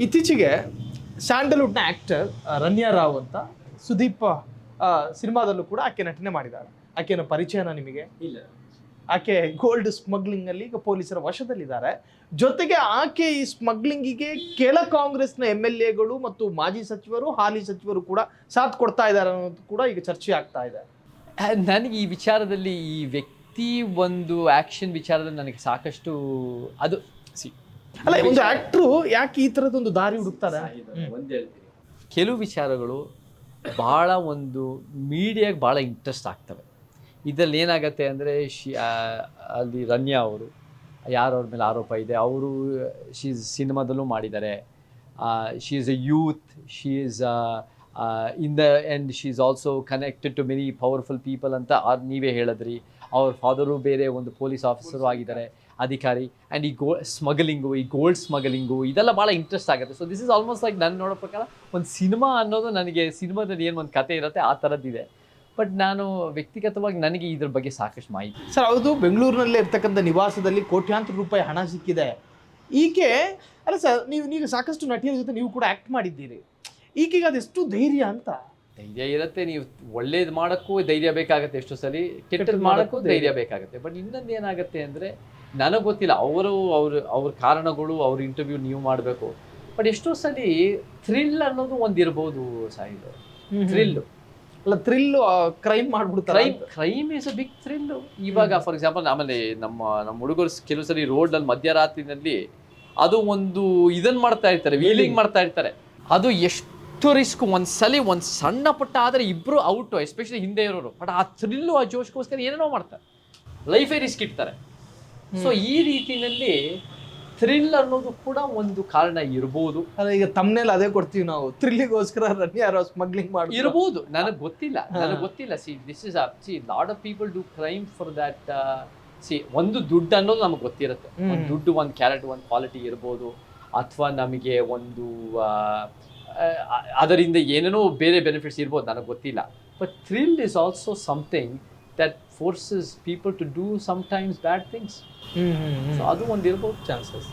ಇತ್ತೀಚೆಗೆ ಸ್ಯಾಂಡಲ್ವುಡ್ನ ಆ್ಯಕ್ಟರ್ ರನ್ಯಾ ರಾವ್ ಅಂತ ಸುದೀಪ್ ಸಿನಿಮಾದಲ್ಲೂ ಕೂಡ ಆಕೆ ನಟನೆ ಮಾಡಿದ್ದಾಳೆ. ಆಕೆಯ ಪರಿಚಯನ ನಿಮಗೆ? ಇಲ್ಲ. ಆಕೆ ಗೋಲ್ಡ್ ಸ್ಮಗ್ಲಿಂಗಲ್ಲಿ ಈಗ ಪೊಲೀಸರ ವಶದಲ್ಲಿದ್ದಾರೆ. ಜೊತೆಗೆ ಆಕೆ ಈ ಸ್ಮಗ್ಲಿಂಗಿಗೆ ಕೆಲ ಕಾಂಗ್ರೆಸ್ನ MLAಗಳು ಮತ್ತು ಮಾಜಿ ಸಚಿವರು, ಹಾಲಿ ಸಚಿವರು ಕೂಡ ಸಾಥ್ ಕೊಡ್ತಾ ಇದ್ದಾರೆ ಅನ್ನೋದು ಕೂಡ ಈಗ ಚರ್ಚೆ ಆಗ್ತಾ ಇದೆ. ನನಗೆ ಈ ವಿಚಾರದಲ್ಲಿ ಈ ವ್ಯಕ್ತಿ ಒಂದು ಆ್ಯಕ್ಷನ್ ವಿಚಾರದಲ್ಲಿ ನನಗೆ ಸಾಕಷ್ಟು ಅದು ಅಲ್ಲ, ಒಂದು ಆಕ್ಟ್ರು ಯಾಕೆ ಈ ಥರದೊಂದು ದಾರಿ ಹುಡುಕ್ತಾರೆ? ಒಂದು ಹೇಳ್ತೀನಿ, ಕೆಲವು ವಿಚಾರಗಳು ಭಾಳ ಒಂದು ಮೀಡಿಯಾಗೆ ಭಾಳ ಇಂಟ್ರೆಸ್ಟ್ ಆಗ್ತವೆ. ಇದರಲ್ಲಿ ಏನಾಗುತ್ತೆ ಅಂದರೆ ಅಲ್ಲಿ ರನ್ಯಾ ಅವರು ಯಾರವ್ರ ಮೇಲೆ ಆರೋಪ ಇದೆ, ಅವರು ಸಿನಿಮಾದಲ್ಲೂ ಮಾಡಿದ್ದಾರೆ. She is a youth, she is in the end she is also connected to many powerful people ಅಂತ ನೀವೇ ಹೇಳಿದ್ರಿ. ಅವ್ರ ಫಾದರು ಬೇರೆ ಒಂದು ಪೊಲೀಸ್ ಆಫೀಸರು ಆಗಿದ್ದಾರೆ, ಅಧಿಕಾರಿ. ಆ್ಯಂಡ್ ಈ ಗೋಲ್ಡ್ ಸ್ಮಗ್ಲಿಂಗು ಇದೆಲ್ಲ ಭಾಳ ಇಂಟ್ರೆಸ್ಟ್ ಆಗುತ್ತೆ. So this is almost like ನಾನು ನೋಡೋ ಪ್ರಕಾರ ಒಂದು ಸಿನಿಮಾ ಅನ್ನೋದು ನನಗೆ ಸಿನಿಮಾದಲ್ಲಿ ಏನು ಒಂದು ಕತೆ ಇರುತ್ತೆ ಆ ಥರದ್ದಿದೆ. ಬಟ್ ನಾನು ವ್ಯಕ್ತಿಗತವಾಗಿ ನನಗೆ ಇದ್ರ ಬಗ್ಗೆ ಸಾಕಷ್ಟು ಮಾಹಿತಿ. ಸರ್, ಹೌದು, ಬೆಂಗಳೂರಿನಲ್ಲೇ ಇರ್ತಕ್ಕಂಥ ನಿವಾಸದಲ್ಲಿ ಕೋಟ್ಯಾಂತರ ರೂಪಾಯಿ ಹಣ ಸಿಕ್ಕಿದೆ. ಈಕೆ ಅಲ್ಲ ಸರ್, ನೀವು ಸಾಕಷ್ಟು ನಟಿಯರ ಜೊತೆ ನೀವು ಕೂಡ ಆ್ಯಕ್ಟ್ ಮಾಡಿದ್ದೀರಿ. ಈಕೆಗೆ ಅದೆಷ್ಟು ಧೈರ್ಯ ಅಂತ? ಧೈರ್ಯ ಇರುತ್ತೆ. ನೀವು ಒಳ್ಳೇದು ಮಾಡೋಕ್ಕೂ ಧೈರ್ಯ ಬೇಕಾಗುತ್ತೆ, ಎಷ್ಟೋ ಸಲ ಕೆಟ್ಟದ್ದು ಮಾಡೋಕ್ಕೂ ಧೈರ್ಯ ಬೇಕಾಗುತ್ತೆ. ಬಟ್ ಇನ್ನೊಂದು ಏನಾಗುತ್ತೆ ಅಂದರೆ ನನಗೆ ಗೊತ್ತಿಲ್ಲ, ಅವ್ರ ಕಾರಣಗಳು, ಅವ್ರ ಇಂಟರ್ವ್ಯೂ ನೀವು ಮಾಡಬೇಕು. ಬಟ್ ಎಷ್ಟೋ ಸಲ ಥ್ರಿಲ್ ಅನ್ನೋದು ಒಂದು ಇರ್ಬೋದು ಸಾಯಿಲ್. ಥ್ರಿಲ್ಲು ಅಲ್ಲ, ಥ್ರಿಲ್ಲು ಕ್ರೈಮ್ ಮಾಡ್ಬಿಡ್ತಾರೆ. Crime is a big thrill. ಇವಾಗ ಫಾರ್ ಎಕ್ಸಾಂಪಲ್ ಆಮೇಲೆ ನಮ್ಮ ಹುಡುಗರು ಕೆಲವು ಸಲ ರೋಡಲ್ಲಿ ಮಧ್ಯರಾತ್ರಿನಲ್ಲಿ ಅದು ಒಂದು ಇದನ್ನು ಮಾಡ್ತಾ ಇರ್ತಾರೆ, ವೀಲಿಂಗ್ ಮಾಡ್ತಾ ಇರ್ತಾರೆ. ಅದು ಎಷ್ಟು ರಿಸ್ಕ್. ಒಂದು ಸಣ್ಣ ಪುಟ್ಟ ಆದರೆ ಇಬ್ಬರು ಔಟು, ಎಸ್ಪೆಷಲಿ ಹಿಂದೆ ಇರೋರು. ಬಟ್ ಆ ಥ್ರಿಲ್ಲು, ಆ ಜೋಶ್ಗೋಸ್ಕರ ಏನೇನೋ ಮಾಡ್ತಾರೆ, ಲೈಫೇ ರಿಸ್ಕ್ ಇಡ್ತಾರೆ. ಸೊ ಈ ರೀತಿಯಲ್ಲಿ ಥ್ರಿಲ್ ಅನ್ನೋದು ಕೂಡ ಒಂದು ಕಾರಣ ಇರ್ಬೋದು. ಅದೇ ಈಗ ತಮ್ಮನೇಲಿ ಅದೇ ಕೊಡ್ತೀವಿ ನಾವು, ಥ್ರಿಲ್ಲಿಗೋಸ್ಕರ ರನ್ಯಾ ರಾವ್ ಸ್ಮಗ್ಲಿಂಗ್ ಮಾಡಿ ಇರ್ಬೋದು. ನನಗೆ ಗೊತ್ತಿಲ್ಲ. This is lot of people do crime for that. ಒಂದು ದುಡ್ಡು ಅನ್ನೋದು ನಮಗೆ ಗೊತ್ತಿರುತ್ತೆ. ಒಂದು ದುಡ್ಡು, ಒಂದು ಕ್ಯಾರೆಟ್, ಒಂದು ಕ್ವಾಲಿಟಿ ಇರ್ಬೋದು. ಅಥವಾ ನಮಗೆ ಒಂದು ಅದರಿಂದ ಏನೇನೋ ಬೇರೆ ಬೆನಿಫಿಟ್ಸ್ ಇರ್ಬೋದು, ನನಗೆ ಗೊತ್ತಿಲ್ಲ. But thrill is also something that forces people to do sometimes bad things. So ಅದು ಒಂದು ಇರ್ಬೋದು ಚಾನ್ಸಸ್.